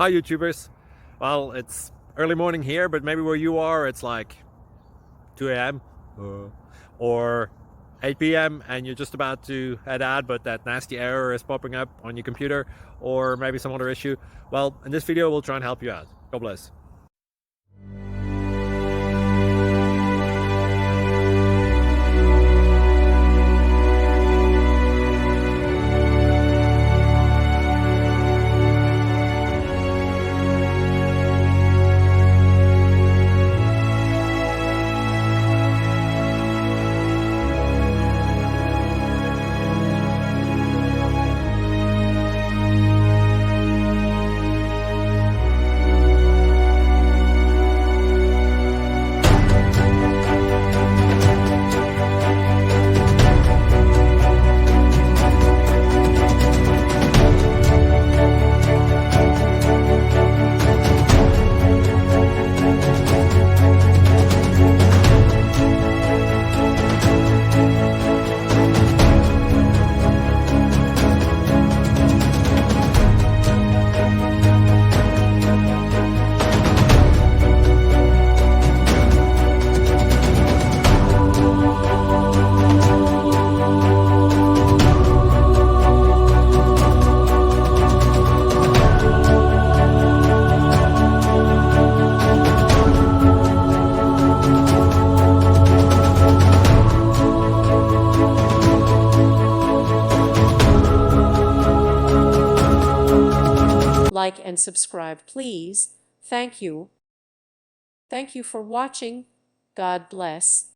Hi YouTubers. Well, it's early morning here, but maybe where you are it's like 2 a.m. or 8 p.m. and you're just about to head out, but that nasty error is popping up on your computer, or maybe some other issue. Well, in this video we'll try and help you out. God bless. Like and subscribe, please. Thank you. Thank you for watching. God bless.